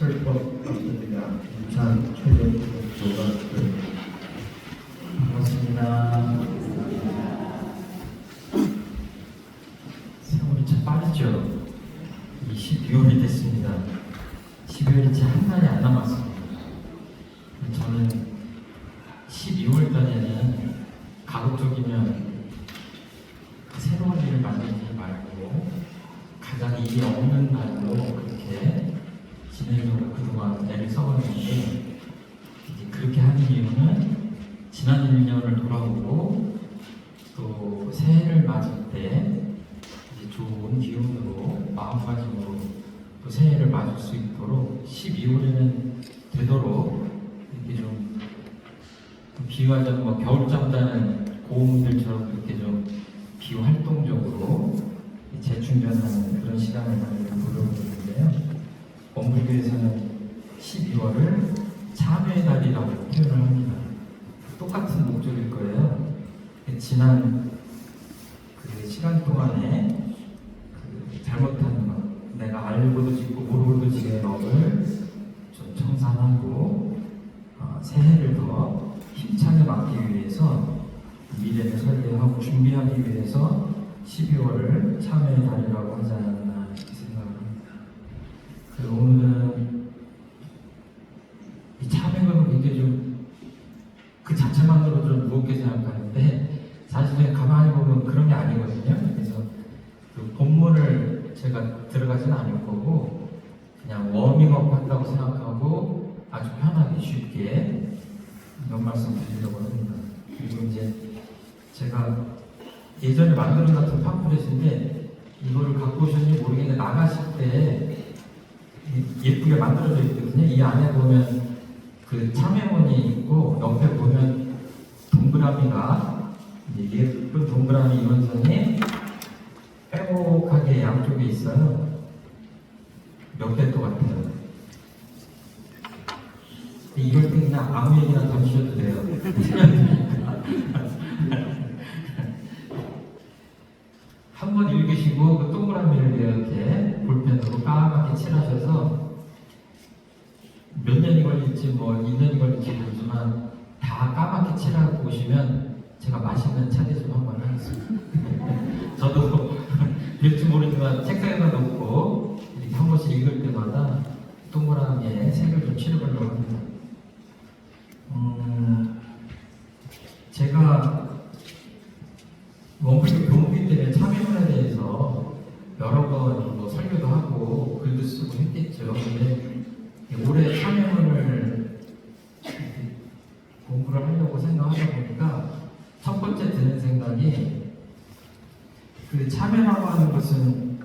철법 감사드립니다. 부산 최정조가 반갑습니다. 세월이 참 빠르죠. 12월이 됐습니다. 12월이 채 한 달이 안 남았습니다. 저는 12월 달에는 가급적이면 새로운 일을 만들지 말고 가장 일이 없는 날로 그렇게 진행적으로 그동안 애를 써봤는데, 이제 그렇게 하는 이유는 지난 1년을 돌아보고 또 새해를 맞을 때 이제 좋은 기운으로 마음가짐으로 또 새해를 맞을 수 있도록 12월에는 되도록 이렇게 좀 비유하자면 뭐 겨울잠 자는 고음들처럼 이렇게 좀 비활동적으로 재충전하는 그런 시간을 가지려고 노력하는데요. 원불교에서는 12월을 참여의 달이라고 표현을 합니다. 똑같은 목적일 거예요. 지난 그 시간 동안에 그 잘못한 것, 내가 알고도 짓고 모르고도 지은 것을 좀 청산하고 새해를 더 힘차게 맞기 위해서 미래를 설계하고 준비하기 위해서 12월을 참여의 달이라고 하지 않았나 이렇게 생각합니다. 그리고 오늘은 이 참여가 굉장히 좀 그 자체만으로 좀 무겁게 생각하는데, 사실은 가만히 보면 그런 게 아니거든요. 그래서 그 본문을 제가 들어가지는 않을 거고 그냥 워밍업 한다고 생각하고 아주 편하게 쉽게 이런 말씀 드리려고 합니다. 그리고 이제 제가 예전에 만들어 놨던 팜플렛인데 이거를 갖고 오셨는지 모르겠는데 나가실 때 예쁘게 만들어져 있거든요. 이 안에 보면 그 참외원이 있고 옆에 보면 동그라미가 이제 예쁜 동그라미 이원선이 빼곡하게 양쪽에 있어요. 몇 개 또 같아요. 이럴 때 그냥 아무 얘기나 던지셔도 돼요. 한번 읽으시고 그 동그라미를 이렇게 볼펜으로 까맣게 칠하셔서 몇 년이 걸릴지 뭐 2년이 걸릴지 모르지만 다 까맣게 칠하고 오시면 제가 맛있는 차례 좀 한번 하겠습니다. 저도 될지 모르지만 책상에다 놓고 이렇게 한 번씩 읽을 때마다 동그라미에 색을 좀 칠해보려고 합니다. 제가 원불교 교무기 때문에 참여문에 대해서 여러 번 뭐 설교도 하고 글도 쓰고 했겠죠. 근데 올해 참여문을 공부를 하려고 생각하다 보니까 첫 번째 드는 생각이, 그 참여라고 하는 것은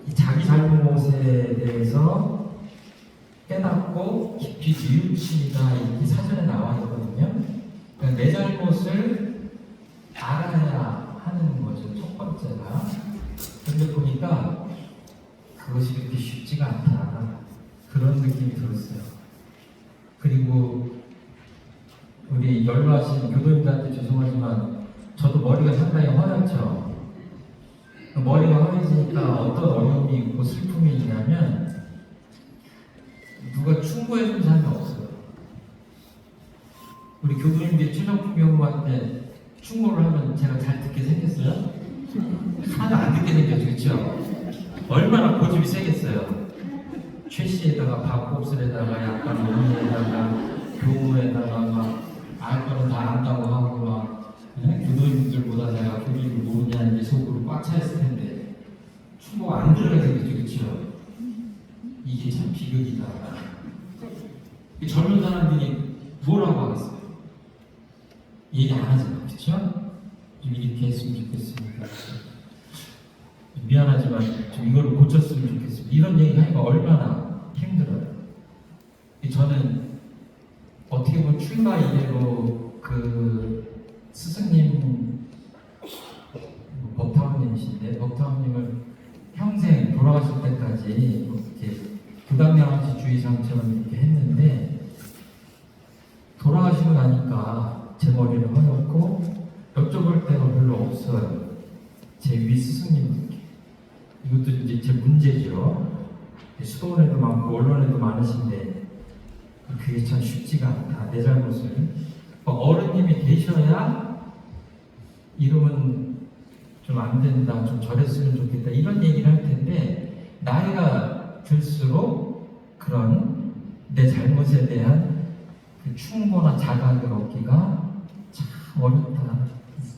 이 자기 잘못에 대해서 깨닫고 깊이 뉘우치다 이렇게 사전에 나와 있거든요. 그러니까 내 잘못을 알아야 하는 거죠, 첫 번째가. 근데 보니까 그것이 그렇게 쉽지가 않다, 그런 느낌이 들었어요. 그리고 우리 연로하신 교도님들한테 죄송하지만 저도 머리가 상당히 허옇죠. 머리가 허해지니까 어떤 어려움이 있고 슬픔이 있냐면 누가 충고해준 사람이 없어요. 우리 교도님들이 최정품 교무한테 충고를 하면 제가 잘 듣게 생겼어요? 하나 안 듣게 생겼죠, 그렇죠? 얼마나 고집이 세겠어요. 최씨에다가 밥곱슬에다가 약간 논리에다가 교무에다가 막 알 거는 다 안다고 하고 막 교도님들보다 내가 교리를 모르냐는 게 속으로 꽉 차있을 텐데 충고가 안 들어가게 생겼죠, 그렇죠? 이게 참 비극이다. 젊은 사람들이 뭐라고 하겠어요? 얘기 안 하잖아요, 그렇죠? 좀 이렇게 했으면 좋겠습니다. 미안하지만 좀 이걸 고쳤으면 좋겠습니다. 이런 얘기 하니까 얼마나 힘들어요. 저는 어떻게 보면 출가 이래로 그 스승님 법타원님이신데 법타원님을 평생 돌아가실 때까지 이렇게 부당양아치 주의상처럼 이렇게 했는데, 돌아가시고 나니까 제 머리는 허옇고 여쭤볼 데가 별로 없어요. 제 위 스승님들께. 이것도 이제 제 문제죠. 수도원에도 많고 언론에도 많으신데 그게 참 쉽지가 않다. 내 잘못을 어른님이 되셔야 이러면 좀 안 된다, 좀 저랬으면 좋겠다 이런 얘기를 할 텐데 나이가 들수록 그런 내 잘못에 대한 그 충고나 자각을 얻기가 참 어렵다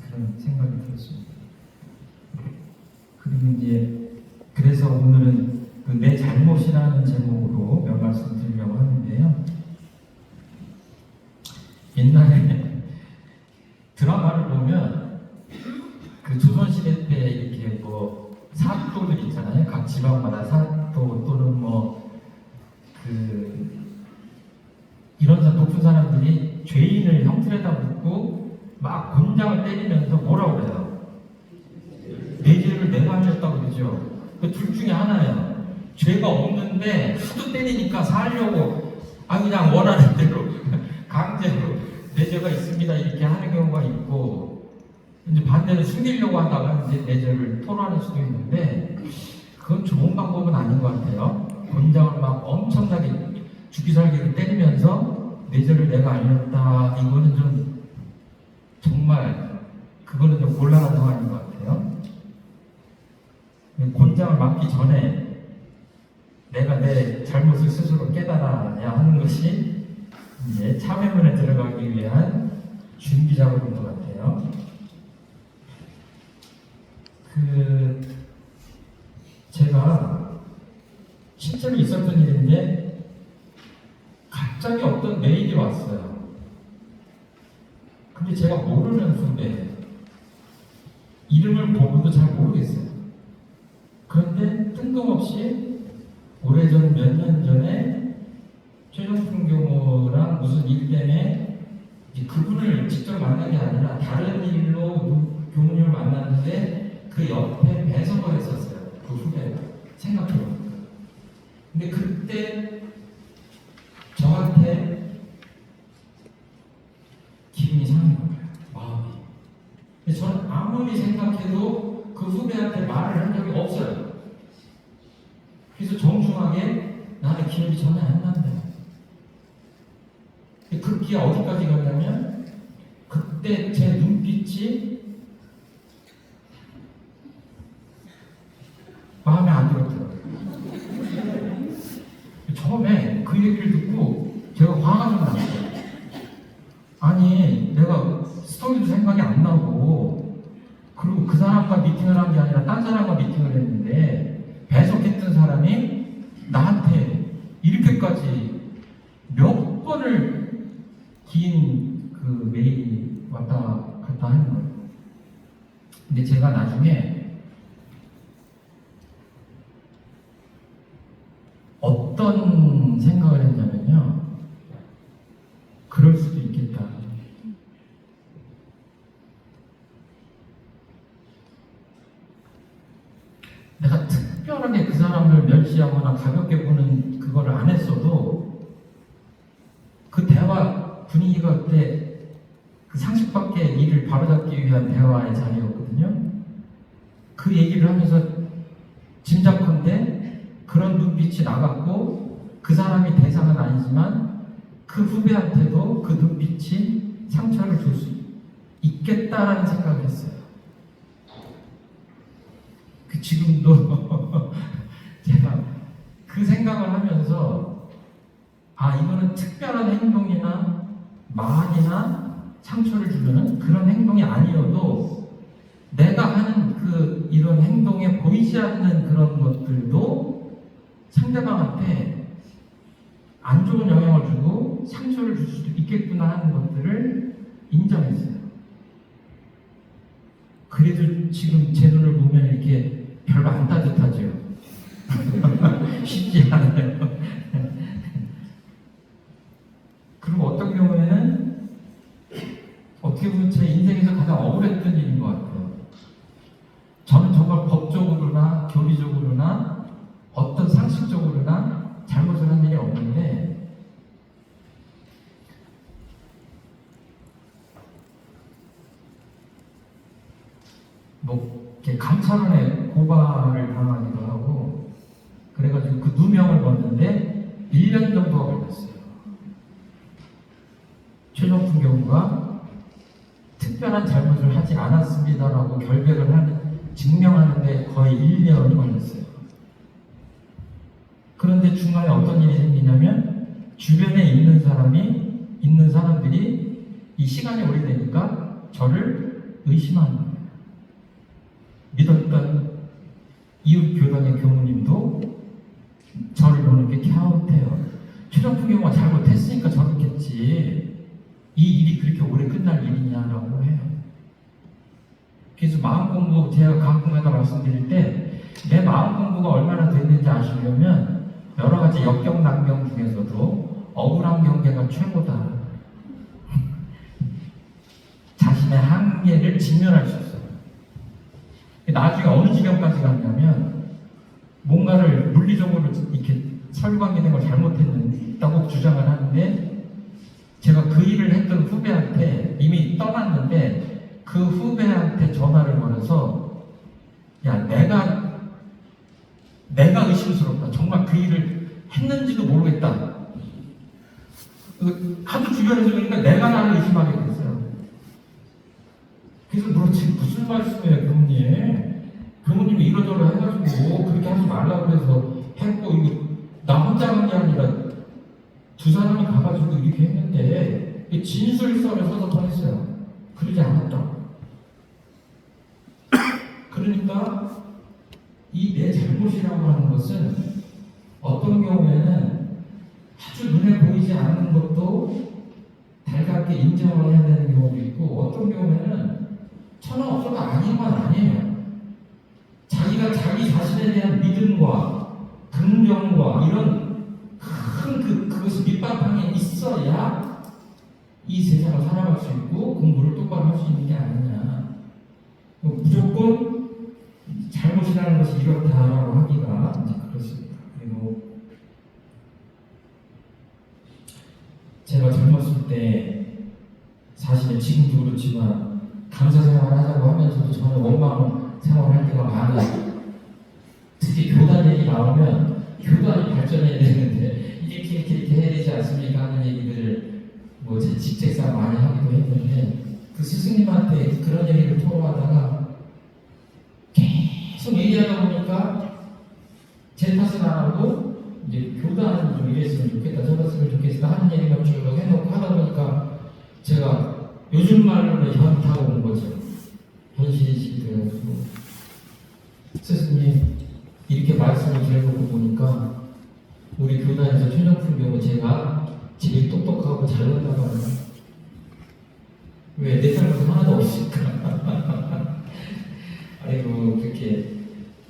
그런 생각이 들었습니다. 그리고 이제 그래서 오늘은 그 내 잘못이라는 제목으로 몇 말씀 드리려고 하는데요. 옛날에 드라마를 보면 그 조선시대 때 이렇게 뭐 사또들 있잖아요. 각 지방마다 사또 또는 뭐 그 이런 높은 사람들이 죄인을 형틀에다 묻고 막 곤장을 때리면서 뭐라고 그래요? 내 죄를 내가 하셨다고 그러죠. 그 둘 중에 하나예요. 죄가 없는데 하도 때리니까 살려고 그냥 원하는 대로 강제로 내 죄가 있습니다 이렇게 하는 경우가 있고 이제 반대로 숨기려고 하다가 이제 내 죄를 토로하는 수도 있는데 그건 좋은 방법은 아닌 것 같아요. 곤장을 막 엄청나게 죽기 살기로 때리면서 내 죄를 내가 알렸다 이거는 좀 정말 그거는 좀 곤란한 상황인 것 같아요. 곤장을 맞기 전에 내가 내 잘못을 스스로 깨달아야 하는 것이 이제 참회문에 들어가기 위한 준비 작업인 것 같아요. 제가 실제로 있었던 일인데 갑자기 어떤 메일이 왔어요. 근데 제가 모르는 후배 이름을 보고도 잘 모르겠어요. 그런데 뜬금없이 오래전 몇 년 전에 최종순 교모랑 무슨 일 때문에 그분을 직접 만난 게 아니라 다른 일로 교무님을 만났는데 그 옆에 배석을 했었어요. 그 후배가 생각해보니까. 근데 그때 저한테 기분이 상한 거예요. 마음이. 근데 저는 아무리 생각해도 그 후배한테 말을 한 적이 없어요. 그래서 정중하게 나는 기억이 전혀 안 난다. 그 기가 어디까지 갔냐면 그때 제 눈빛이 마음에 안 들었더라고요. 처음에 그 얘기를 듣고 제가 화가 좀 났어요. 아니 내가 스토리도 생각이 안 나고 그리고 그 사람과 미팅을 한 게 아니라 딴 사람과 미팅을 했는데 배석했던 사람이 나한테 이렇게까지 몇 번을 긴 그 메일이 왔다 갔다 하는 거예요. 근데 제가 나중에 어떤 생각을 했냐면요. 그럴 수도 있겠다. 내가 특별하게 그 사람을 멸시하거나 가볍게 보는 그거를 안 했어도 그 대화 분위기가 그때 그 상식 밖의 일을 바로잡기 위한 대화의 자리였거든요. 그 얘기를 하면서 짐작컨대 그런 눈빛이 나갔고 그 사람이 대상은 아니지만 그 후배한테도 그 눈빛이 상처를 줄 수 있겠다라는 생각을 했어요. 지금도 제가 그 생각을 하면서 이거는 특별한 행동이나 말이나 상처를 주려는 그런 행동이 아니어도 내가 하는 이런 행동에 보이지 않는 그런 것들도 상대방한테 안 좋은 영향을 주고 상처를 줄 수도 있겠구나 하는 것들을 인정했어요. 그래도 지금 제 눈을 보면 이렇게 별로 안 따뜻하죠. 쉽지 않아요. 그리고 어떤 경우에는 어떻게 보면 제 인생에서 가장 억울했던 일인 것 같아요. 저는 정말 법적으로나 교리적으로나 어떤 상식적으로나 잘못을 한 일이 없는데 뭐 이렇게 감찰원에 고발을 당하기도 하고 그래가지고 그 누명 걸렸는데 1년 정도가 걸렸어요. 최종품 경우가 특별한 잘못을 하지 않았습니다라고 결백을 하는, 증명하는데 거의 1년이 걸렸어요. 그런데 중간에 어떤 일이 생기냐면 주변에 있는 사람들이 이 시간이 오래되니까 저를 의심하는 거예요. 믿었던 이웃 교단의 교무님도 저를 보는 게 갸웃해요. 최종품 경우가 잘못했으니까 저렇겠지. 이 일이 그렇게 오래 끝날 일이냐라고 해요. 그래서 마음 공부, 제가 가끔가다 말씀드릴 때 내 마음 공부가 얼마나 됐는지 아시려면 여러 가지 역경난경 중에서도 억울한 경계가 최고다. 자신의 한계를 직면할 수 있어요. 나중에 어느 지경까지 갔냐면 뭔가를 물리적으로 이렇게 설관계된 걸 잘못했다고 주장을 하는데, 제가 그 일을 했던 후배한테 이미 떠났는데 그 후배한테 전화를 걸어서 야, 내가 의심스럽다. 정말 그 일을 했는지도 모르겠다. 하도 주변에서 그러니까 내가 나를 의심하게 됐어요. 그래서 너 지금 무슨 말씀이에요, 교무님? 교무님이 이러저러 해가지고 그렇게 하지 말라고 해서 했고, 이거 나 혼자 한 게 아니라 두 사람이 가가지고 이렇게 했는데 진술서를 써서 보냈어요. 그러지 않았다. 그러니까 이 내 잘못이라고 하는 것은 어떤 경우에는 아주 눈에 보이지 않는 것도 달갑게 인정을 해야 되는 경우도 있고, 어떤 경우에는 천하 없어가 아닌 건 아니에요. 자기가 자기 자신에 대한 믿음과 긍정과 이런 큰 그것이 밑바탕에 있어야 이 세상을 살아갈 수 있고 공부를 똑바로 할 수 있는 게 아니냐. 무조건 잘못이라는 것이 이렇다라고 하기가 이제 그렇습니다. 그리고 제가 젊었을 때 사실은 지금도 그렇지만 강사 생활을 하자고 하면서도 저는 원망 생활을 할 때가 많아요. 특히 교단 얘기 나오면 교단이 발전해야 되는데 이렇게 해야 되지 않습니까 하는 얘기들을 뭐 제 직책상 많이 하기도 했는데, 그 스승님한테 그런 얘기를 토로하다가 계속 얘기하다 보니까 제 탓은 안 하고 이제 교단은 좀 이랬으면 좋겠다 저랬으면 좋겠다 하는 얘기만 쭉 해놓고 하다 보니까 제가 요즘 말로는 현타가 온 거죠. 현실이 돼가지고 스승님 이렇게 말씀을 드려놓고 보니까 우리 교단에서 최종품 경우 제가 제일 똑똑하고 잘났다고 하는, 왜 내 잘못은 하나도 없을까? 아이고 그렇게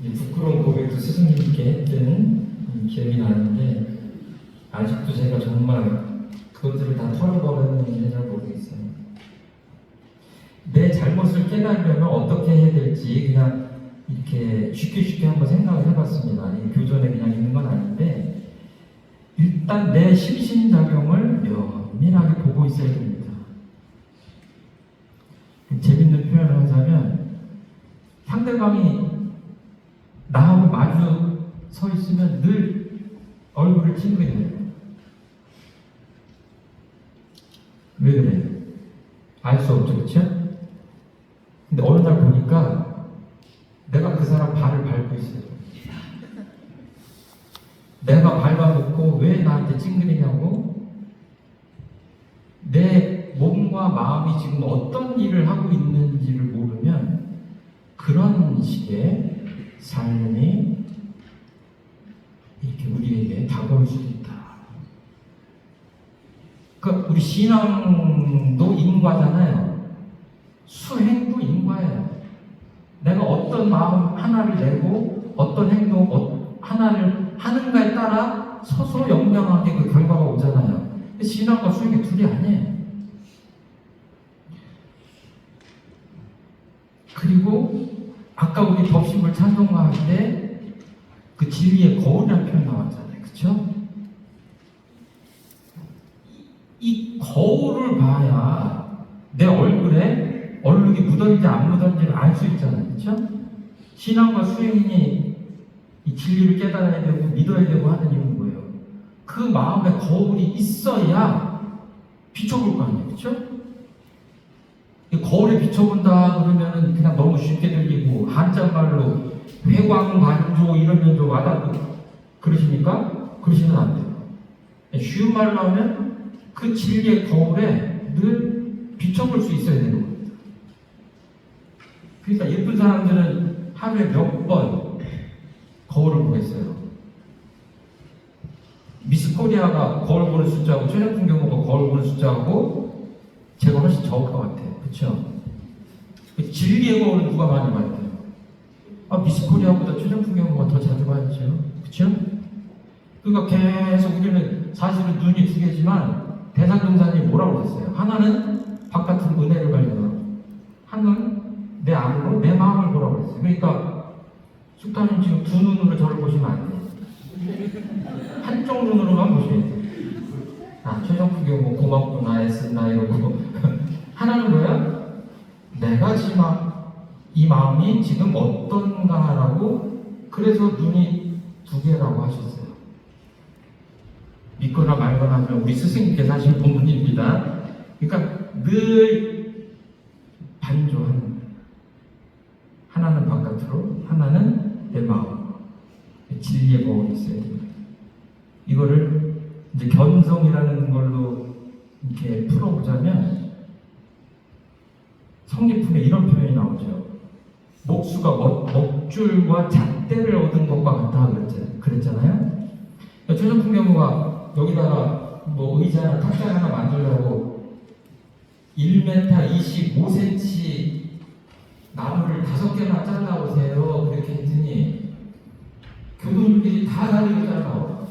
부끄러운 고백도 스승님께 했던 기억이 나는데, 아직도 제가 정말 그것들을 다 털어버렸는지 잘 모르겠어요. 내 잘못을 깨달으려면 어떻게 해야 될지 그냥 이렇게 쉽게 한번 생각을 해봤습니다. 이 교전에 그냥 있는 건 아닌데, 일단 내 심신작용을 면밀하게 보고 있어야 됩니다. 재밌는 표현을 하자면, 상대방이 나하고 마주 서 있으면 늘 얼굴을 찡그려요. 왜 그래요? 알 수 없죠, 그렇죠? 근데 어느 날 보니까 내가 그 사람 발을 밟고 있어요. 내가 밟아놓고 왜 나한테 찡그리냐고? 내 몸과 마음이 지금 어떤 일을 하고 있는지를 모르면 그런 식의 삶이 이렇게 우리에게 다가올 수도 있다. 그러니까 우리 신앙도 인과잖아요. 수행도 인과예요. 내가 어떤 마음 하나를 내고 어떤 행동 하나를 하는가에 따라 서로 영향하게 그 결과가 오잖아요. 신앙과 수행이 둘이 아니에요. 그리고 아까 우리 법신물 찬송가 할 때 그 진리의 거울이라는 표현 나왔잖아요. 그쵸? 이 거울을 봐야 내 얼굴에 얼룩이 묻었는지 안 묻었는지를 알 수 있잖아요. 그쵸? 신앙과 수행이 이 진리를 깨달아야 되고 믿어야 되고 하는 이유는 뭐예요? 그 마음에 거울이 있어야 비춰볼 거 아니에요, 그렇죠? 거울에 비춰본다 그러면은 그냥 너무 쉽게 들리고 한자말로 회광반조 이러면 좀 와닿고 그러십니까? 그러시면 안 돼요. 쉬운 말로 하면 그 진리의 거울에 늘 비춰볼 수 있어야 되는 겁니다. 그러니까 예쁜 사람들은 하루에 몇 번 거울을 보겠어요. 미스 코리아가 거울 보는 숫자하고 최정품 경호가 거울 보는 숫자하고 제가 훨씬 적을 것 같아요. 그렇죠? 진리의 거울은 누가 많이 봤대요? 미스 코리아보다 최정품 경호가 더 자주 봤죠. 그렇죠? 그러니까 계속 우리는 사실은 눈이 두 개지만 대상동사님이 뭐라고 그랬어요? 하나는 바깥으로 은혜를 발견하고 하나는 내 안으로 내 마음을 보라고 그랬어요. 그러니까 숙타님 지금 두 눈으로 저를 보시면 안 돼요. 한쪽 눈으로만 보셔야 돼요. 최정품 경호 고맙구나 애쓴다 이러고 하나는 뭐야? 내가 지금 이 마음이 지금 어떤가라고 그래서 눈이 두 개라고 하셨어요. 믿거나 말거나 하면 우리 스승님께서 하신 본문입니다. 그러니까 늘 반조하는 거예요. 하나는 바깥으로, 하나는 내 마음. 진리의 거울이 있어야 됩니다. 이거를 이제 견성이라는 걸로 이렇게 풀어보자면 성리품에 이런 표현이 나오죠. 목수가 먹줄과 잣대를 얻은 것과 같다 그랬잖아요. 최정품 경우가 여기다가 뭐 의자나 탁자 하나 만들려고 1m 25cm 나무를 5개나 잘라오세요. 그렇게 했더니 교도님들이 다 다르게 잘라와.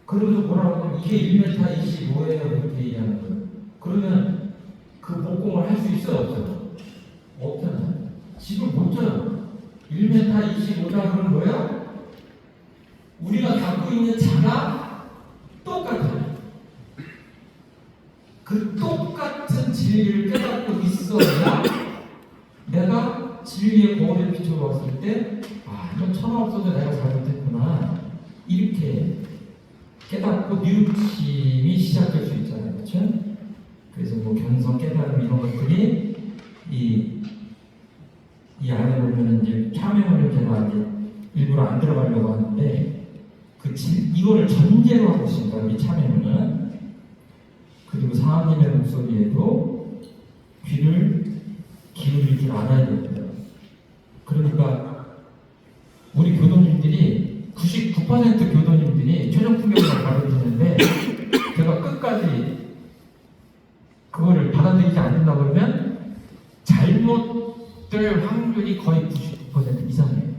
그러면서 뭐라고 하면 이게 1m 25예요. 그렇게 얘기하는 거예요. 그러면 그 목공을 할 수 있어요? 없어요? 없잖아요. 집을 못 져요. 1m 25다 그러면 뭐야? 우리가 갖고 있는 자가 똑같아요. 그 똑같은 진리를 깨닫고 있어야 내가 진리의 거울에 비춰봤을 때 이건 천하 없어도 내가 잘못했구나 이렇게 깨닫고 뉘우침이 시작될 수 있잖아요. 그렇죠? 그래서 뭐 견성, 깨달음 이런 것들이 이 안에 보면은 이제 참여를 제가 이제 일부러 안 들어가려고 하는데 이거를 전제로 하고 있습니다. 이 참여는. 그리고 사하님의 목소리에도 귀를 기울일 줄 알아야 됩니다. 그러니까 우리 교도님들이 99% 교도님들이 최정품 경우를 가르치는데 제가 끝까지 그거를 받아들이지 않는다 그러면 잘못될 확률이 거의 99% 이상이에요.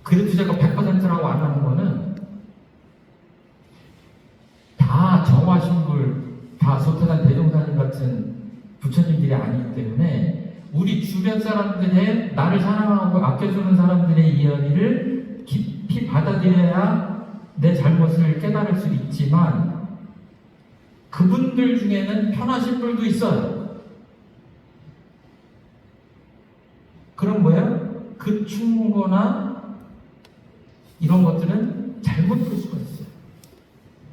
그래도 제가 100%라고 안 하는 거는 다 정화신불, 다 소태단 대종사님 같은 부처님들이 아니기 때문에 우리 주변 사람들의 나를 사랑하고 아껴주는 사람들의 이야기를 깊이 받아들여야 내 잘못을 깨달을 수 있지만 그분들 중에는 편하신 분도 있어요. 그럼 뭐야? 그 충고나 이런 것들은 잘못 볼 수가 있어요.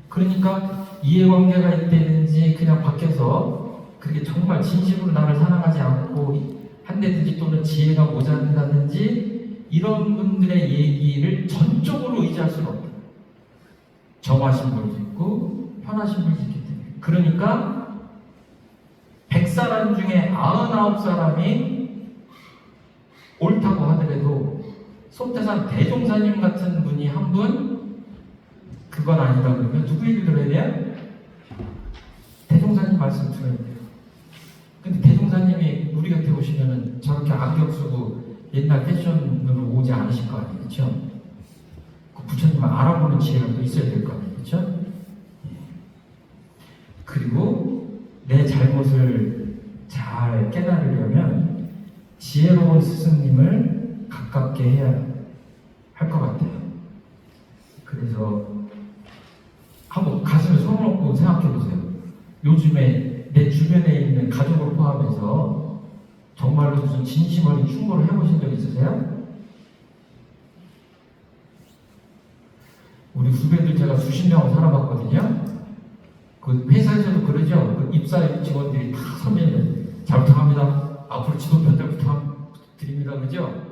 그러니까 이해관계가 있다든지 그냥 밖에서 그게 정말 진심으로 나를 사랑하지 않고 한다든지 또는 지혜가 모자란다든지 이런 분들의 얘기를 전적으로 의지할 수는 없어요. 정하신 분도 있고 편하신 분도 있기 때문에. 그러니까 100사람 중에 99사람이 옳다고 하더라도 속태산 대종사님 같은 분이 한 분 그건 아니다 그러면 누구 얘기 들어야 돼요? 대종사님 말씀 들어야 돼요. 근데 대종사님이 우리 곁에 오시면은 저렇게 안경 쓰고 옛날 패션으로 오지 않으실 거 아니에요, 그렇죠? 그 부처님을 알아보는 지혜가 또 있어야 될 거 아니에요, 그렇죠? 그리고 내 잘못을 잘 깨달으려면 지혜로운 스승님을 가깝게 해야 할 것 같아요. 그래서 한번 가슴에 손을 얹고 생각해 보세요. 요즘에 내 주변에 있는 가족을 포함해서 정말로 무슨 진심 어린 충고를 해보신 적 있으세요? 우리 후배들 제가 수십 명 살아봤거든요. 그 회사에서도 그러죠. 그 입사 직원들이 다 선배님 잘 부탁합니다. 앞으로 지도 편달 부탁드립니다. 그죠?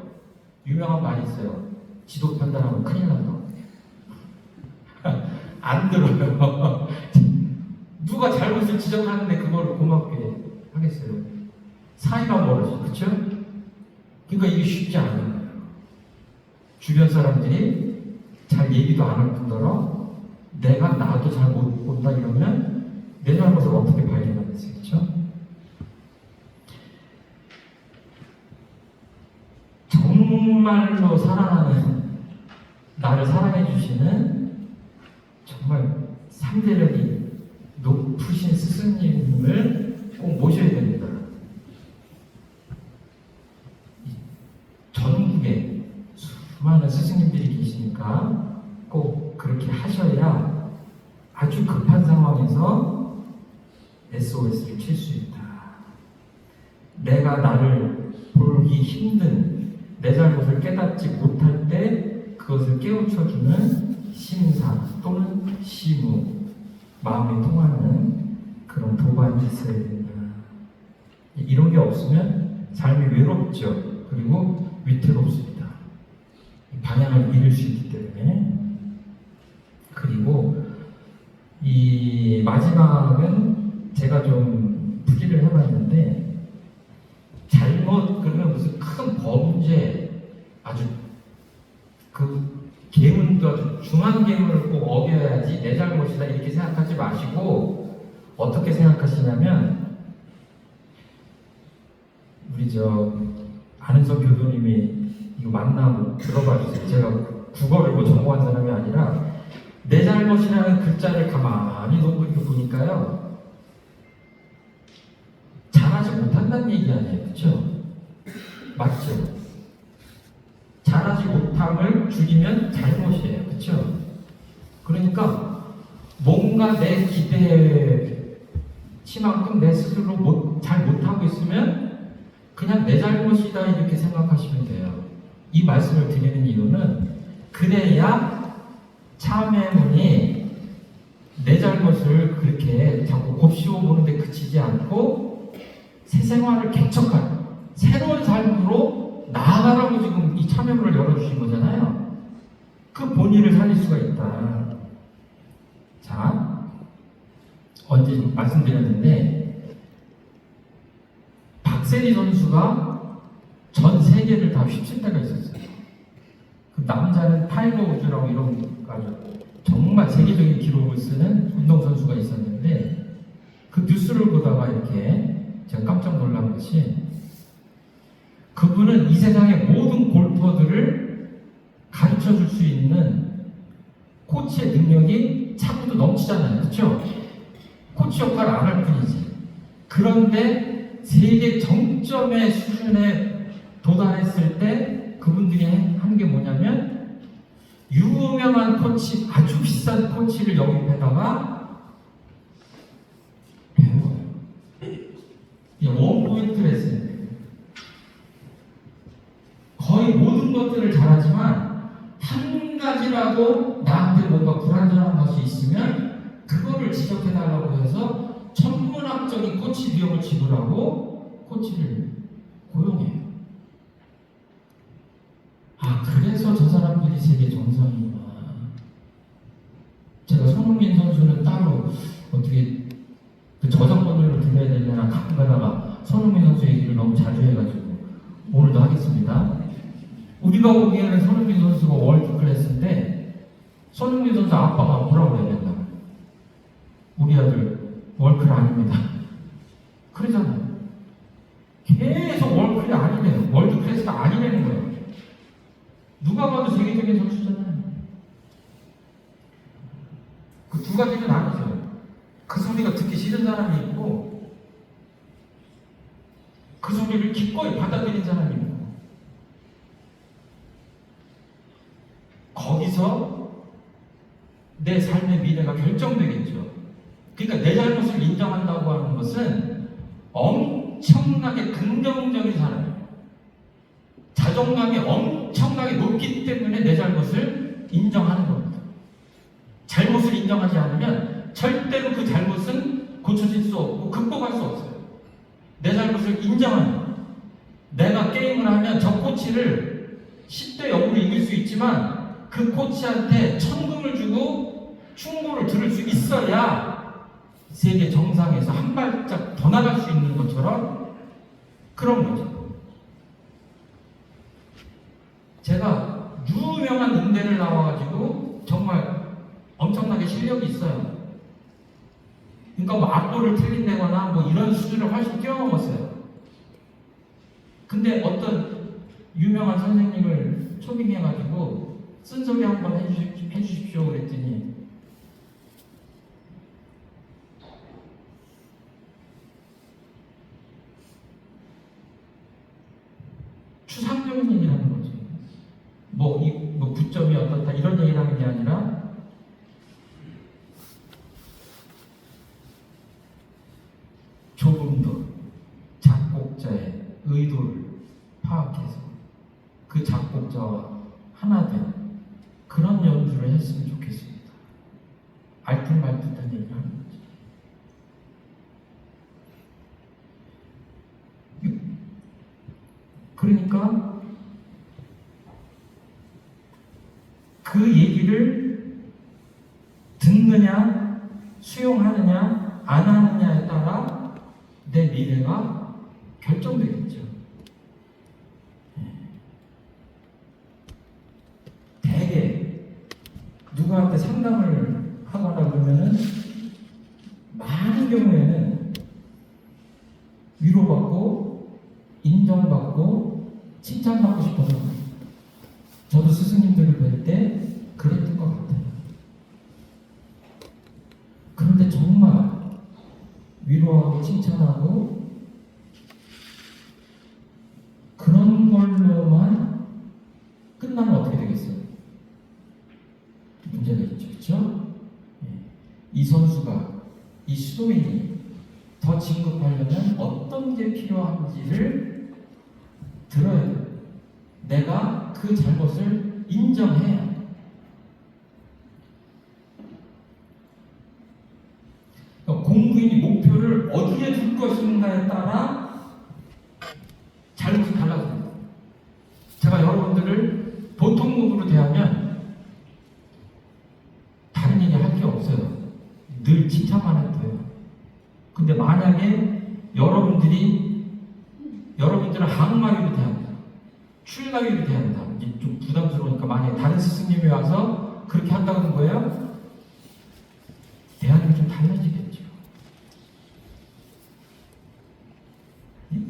유명한 말이 있어요. 지도 편달하면 큰일 난다. 안 들어요. 누가 잘못을 지적하는데 그걸 고맙게 하겠어요. 사이가 멀어져. 그렇죠? 그러니까 이게 쉽지 않아요. 주변 사람들이 잘 얘기도 안 할 뿐더러 내가 나도 잘 못 본다 이러면 내 잘못을 어떻게 발견하겠어요? 정말로 사랑하는, 나를 사랑해 주시는 정말 상대력이 높으신 스승님을 꼭 모셔야 됩니다. 전국에 수많은 스승님들이 계시니까 꼭 그렇게 하셔야 아주 급한 상황에서 SOS를 칠 수 있다. 내가 나를 보기 힘든 내 잘못을 깨닫지 못할 때 그것을 깨우쳐주는 신사 또는 시무, 마음이 통하는 그런 도반이 있어야 된다. 이런 게 없으면 삶이 외롭죠. 그리고 위태롭습니다. 방향을 잃을 수 있기 때문에. 그리고 이 마지막은 제가 좀 풀이를 해봤는데, 잘못 그러면 무슨 큰 범죄, 아주 그 계문도 아주 중한 계문을 꼭 어겨야지 내 잘못이다 이렇게 생각하지 마시고, 어떻게 생각하시냐면, 우리 안은석 교도님이 이거 만나고 들어봐 주세요. 제가 국어를 뭐 전공한 사람이 아니라 내 잘못이라는 글자를 가만히 놓고 보니까요, 잘하지 못한다는 얘기 아니에요. 그렇죠? 맞죠? 잘하지 못함을 줄이면 잘못이에요. 그렇죠? 그러니까 뭔가 내 기대치만큼 내 스스로 잘 못하고 있으면 그냥 내 잘못이다 이렇게 생각하시면 돼요. 이 말씀을 드리는 이유는 그래야 참회문이 내 잘못을 그렇게 자꾸 곱씹어 보는데 그치지 않고 새 생활을 개척한 새로운 삶으로 나아가라고 지금 이 참회문을 열어주신 거잖아요. 그 본의를 살릴 수가 있다. 자, 언제 말씀드렸는데 박세리 선수가 전 세계를 다 휩쓸 때가 있었어요. 그 남자는 타이거 우즈라고 이런 가지고 정말 세계적인 기록을 쓰는 운동선수가 있었는데, 그 뉴스를 보다가 이렇게 제가 깜짝 놀란 것이, 그분은 이 세상의 모든 골퍼들을 가르쳐 줄 수 있는 코치의 능력이 차고도 넘치잖아요. 그렇죠? 코치 역할을 안 할 뿐이지. 그런데 세계 정점의 수준에 도달했을 때 그분들이 한 게 뭐냐면, 유명한 코치, 아주 비싼 코치를 영입해다가 배워요. 원포인트 레슨. 거의 모든 것들을 잘하지만 한 가지라도 나한테 뭔가 불안정한 것이 있으면 그거를 지적해달라고 해서 천문학적인 코치 비용을 지불하고 코치를 고용해요. 아, 그래서 저 사람들이 세계 정상이구나. 제가 손흥민 선수는 따로 어떻게 그 저작권료를 드려야 되려나 가끔 가다가 손흥민 선수 얘기를 너무 자주 해가지고 오늘도 하겠습니다. 우리가 보기에는 손흥민 선수가 월드 클래스인데, 손흥민 선수 아빠가 뭐라고 그래야 된다. 우리 아들 월클 아닙니다. 그러잖아요. 계속 월클이 아니래요. 월드 클래스가 아니라는 거예요. 누가 봐도 세계적인 선수잖아요. 그 두 가지는 아니죠. 그 소리가 듣기 싫은 사람이 있고, 그 소리를 기꺼이 받아들인 사람이 있고, 거기서 내 삶의 미래가 결정되겠죠. 그러니까 내 잘못을 인정한다고 하는 것은 엄청나게 긍정적인 사람이에요. 자존감이 엄청나게 높기 때문에 내 잘못을 인정하는 겁니다. 인정하지 않으면 절대로 그 잘못은 고쳐질 수 없고 극복할 수 없어요. 내 잘못을 인정하는, 내가 게임을 하면 저 코치를 10대 0으로 이길 수 있지만 그 코치한테 천금을 주고 충고를 들을 수 있어야 세계 정상에서 한 발짝 더 나갈 수 있는 것처럼 그런 거죠. 제가 유명한 음대를 나와가지고 정말 엄청나게 실력이 있어요. 그러니까 뭐 악보를 틀린다거나 뭐 이런 수준을 훨씬 뛰어넘었어요. 근데 어떤 유명한 선생님을 초빙해가지고 쓴소리 한번 해주십시오 그랬더니 추상적인 얘기를 하는 거죠. 뭐 부점이 어떻다 이런 얘기를 하는 게 아니라 조금 더 작곡자의 의도를 파악해서 그 작곡자와 하나 된 그런 연주를 했으면 좋겠습니다. 알듯말듯한 얘기를 하는 거죠. 그러니까 그 얘기를 듣느냐 수용하느냐 안 하느냐에 따라 내 미래가 결정되겠죠. 대개 누구한테 상담을 하거나 그러면은 많은 경우에는 위로받고 인정받고 칭찬받고 싶어서 저도 스승님들을 뵐 때 그랬던 것 같아요. 그런데 정말 위로하고 칭찬하고 그런 걸로만 끝나면 어떻게 되겠어요? 문제가 있죠, 그렇죠? 이 선수가, 이 수도인이 더 진급하려면 어떤 게 필요한지를 들어야 돼요. 내가 그 잘못을 인정해야. 그러니까 공부인이 목표를 어디에 둘 것인가에 따라 잘못이 달라집니다. 제가 여러분들을 보통 공부로 대하면 다른 얘기 할 게 없어요. 늘 칭찬만 해도 돼요. 근데 만약에 여러분들을 항마위로 대한다, 출가위로 대한다, 이제 좀 부담스러우니까 만약에 다른 스승님이 와서 그렇게 한다는 거예요? 대안이 좀 달라지겠죠.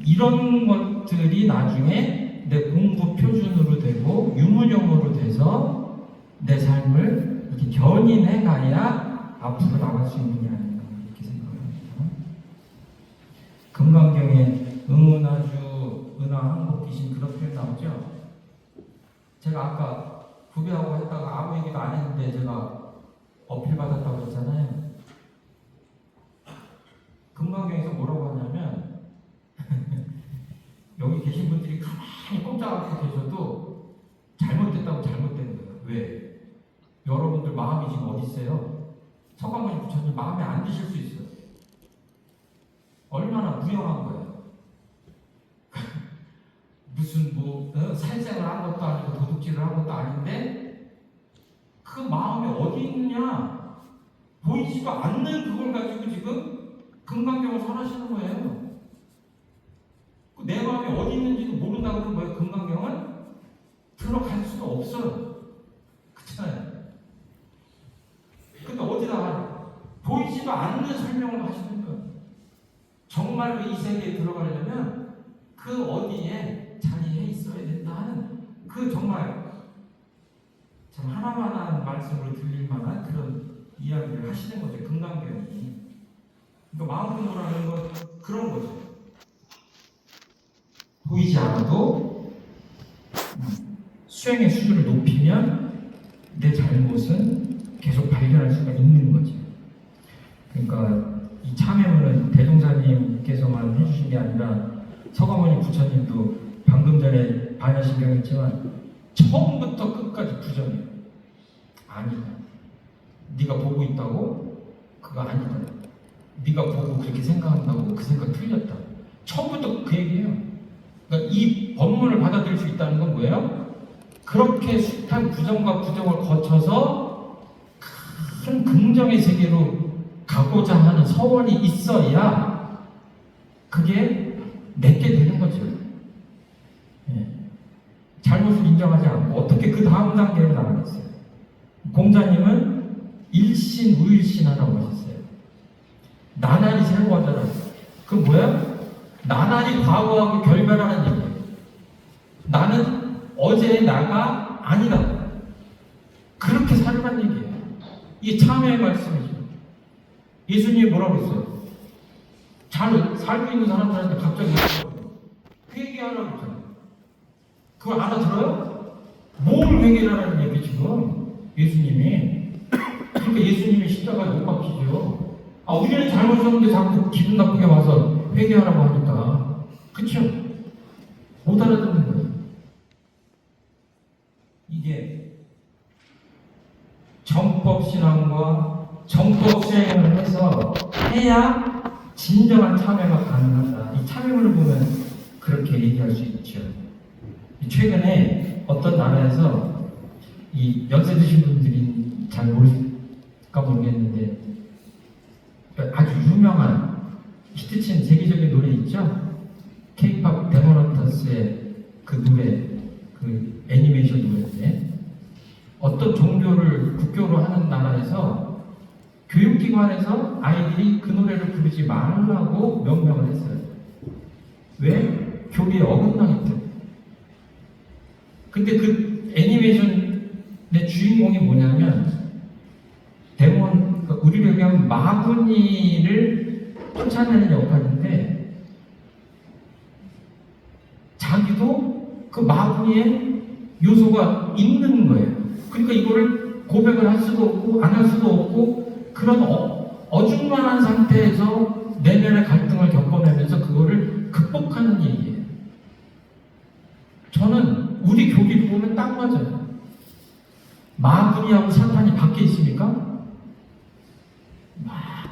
이런 것들이 나중에 내 공부 표준으로 되고 유문용어로 돼서 내 삶을 이렇게 견인해 가야 앞으로 나갈 수 있는 게 아닌가 이렇게 생각합니다. 금강경에 응은아주 은하항복기신 그런 표현 나오죠. 제가 아까 구배하고 했다가 아무 얘기도 안 했는데 제가 어필 받았다고 했잖아요. 금강경에서 뭐라고 하냐면 여기 계신 분들이 가만히 꼼짝 않고 계셔도 잘못됐다고 잘못된 거예요. 왜? 여러분들 마음이 지금 어디 있어요? 서강모니 부처님 마음에 안 드실 수 있어요. 얼마나 무용한 거예요. 무슨 살생을 한 것도 아니고 도둑질을 한 것도 아닌데 그 마음에 어디 있느냐 보이지도 않는 그걸 가지고 지금 금강경을 설하시는 거예요. 내 마음에 어디 있는지도 모른다고 그런 거예요. 금강경은 들어갈 수가 없어요. 그렇잖아요. 근데 어디다 보이지도 않는 설명을 하시는 거예요. 정말 이 세계에 들어가려면 그 어디에 자리에 있어야 된다 하는 그 정말 참 하나만한 말씀으로 들릴 만한 그런 이야기를 하시는 거죠. 금강경이. 그러니까 마음 공부라는 건 그런 거죠. 보이지 않아도 수행의 수준을 높이면 내 잘못은 계속 발견할 수가 있는 거죠. 그러니까 이 참여문은 대종사님께서만 해주신 게 아니라 서가모니 부처님도 방금 전에 반야신경 했지만 처음부터 끝까지 부정이에요. 아니다. 네가 보고 있다고? 그거 아니다. 네가 보고 그렇게 생각한다고? 그 생각 틀렸다. 처음부터 그 얘기예요. 그러니까 이 법문을 받아들일 수 있다는 건 뭐예요? 그렇게 숱한 부정과 부정을 거쳐서 큰 긍정의 세계로 가고자 하는 서원이 있어야 그게 내게 되는 거죠. 예. 잘못을 인정하지 않고 어떻게 그 다음 단계로 나가겠어요? 공자님은 일신 우일신 하라고 하셨어요. 나날이 새로워져라. 그 뭐야? 나날이 과거하고 결별하는 얘기예요. 나는 어제의 나가 아니다. 그렇게 살으란 얘기예요. 이게 참회의 말씀이죠. 예수님이 뭐라고 했어요? 잘 살고 있는 사람들한테 갑자기 회개하라고 했잖아요. 그걸 알아들어요? 뭘 회개하라는 얘기 지금 예수님이. 그러니까 예수님이 십자가에 못 박히죠. 아, 우리는 잘못했는데 자꾸 기분 나쁘게 와서 회개하라고 하니까. 그쵸? 못 알아듣는 거예요. 이게 정법신앙과 정법수행을 해야 진정한 참회가 가능하다. 이 참회를 보면 그렇게 얘기할 수 있죠. 최근에 어떤 나라에서 이 연세 드신 분들이 잘 모르실까 모르겠는데 아주 유명한 히트친 세계적인 노래 있죠? K-pop 데모넌터스의 그 노래, 그 애니메이션 노래인데 어떤 종교를 국교로 하는 나라에서 교육기관에서 아이들이 그 노래를 부르지 말라고 명령을 했어요. 왜? 교리에 어긋나기 때문에. 근데 그 애니메이션의 주인공이 뭐냐면 데몬, 우리로 얘기하면 마구니를 쫓아내는 역할인데 자기도 그 마구니에 요소가 있는 거예요. 그러니까 이거를 고백을 할 수도 없고 안 할 수도 없고 그런 어중간한 상태에서 내면의 갈등을 겪어내면서 그거를 극복하는 얘기예요. 저는 우리 교리를 보면 딱 맞아요. 마구니하고 사탄이 밖에 있습니까?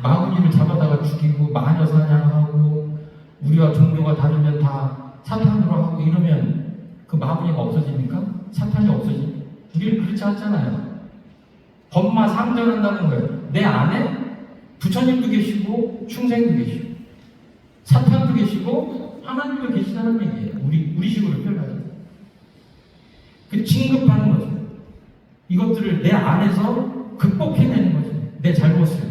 마구니를 잡아다가 죽이고 마녀 사냥하고 우리와 종교가 다르면 다 사탄으로 하고 이러면 그 마구니가 없어집니까? 사탄이 없어집니까? 우리는 그렇지 않잖아요. 법마 상전한다는 거예요. 내 안에 부처님도 계시고 충생도 계시고 사탄도 계시고 하나님도 계시다는 얘기예요. 우리 식으로 표현하죠. 그 진급하는 거죠. 이것들을 내 안에서 극복해내는 거죠. 내 잘못을.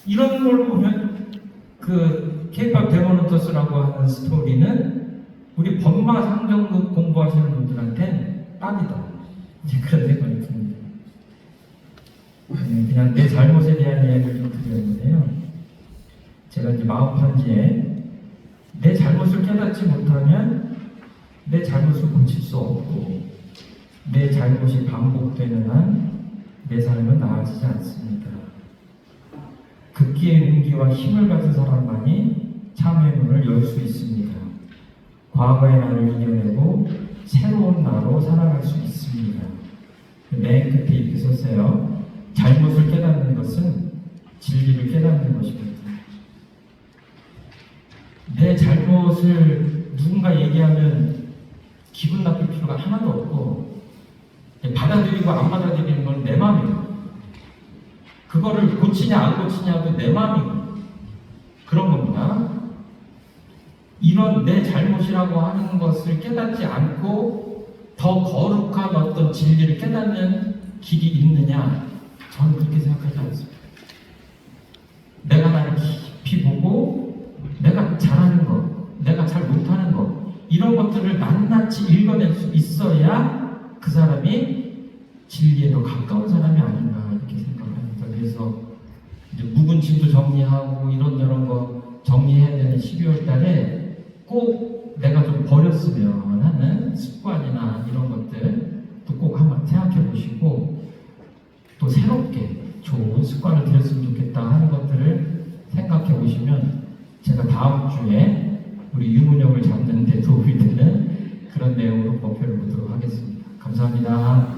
이런 걸 보면 그 K-pop 데모넌터스라고 하는 스토리는 우리 법마 상정극 공부하시는 분들한테 딱이다. 이제 그런 생각이 듭니다. 그냥 내 잘못에 대한 이야기를 좀 드렸는데요. 제가 이제 마음편지에 내 잘못을 깨닫지 못하면 내 잘못을 고칠 수 없고 내 잘못이 반복되는 한 내 삶은 나아지지 않습니다. 극기의 용기와 힘을 가진 사람만이 참회의 문을 열 수 있습니다. 과거의 나를 이겨내고 새로운 나로 살아갈 수 있습니다. 맨 끝에 이렇게 썼어요. 잘못을 깨닫는 것은 진리를 깨닫는 것입니다. 내 잘못을 누군가 얘기하면 기분 나쁠 필요가 하나도 없고 받아들이고 안 받아들이는 건 내 마음이에요. 그거를 고치냐 안 고치냐도 내 마음이고 그런 겁니다. 이런 내 잘못이라고 하는 것을 깨닫지 않고 더 거룩한 어떤 진리를 깨닫는 길이 있느냐? 저는 그렇게 생각하지 않습니다. 내가 나를 깊이 보고 내가 잘하는 것, 내가 잘 못하는 것 이런 것들을 낱낱이 읽어낼 수 있어야 그 사람이 진리에 더 가까운 사람이 아닌가 이렇게 생각합니다. 그래서 이제 묵은 짐도 정리하고 이런저런 거 정리해야 되는 12월 달에 꼭 내가 좀 버렸으면 하는 습관이나 이런 것들도 꼭 한번 생각해 보시고 또 새롭게 좋은 습관을 들였으면 좋겠다 하는 것들을 생각해 보시면 제가 다음 주에 우리 유문역을 잡는 데 도움이 되는 그런 내용으로 발표를 보도록 하겠습니다. 감사합니다.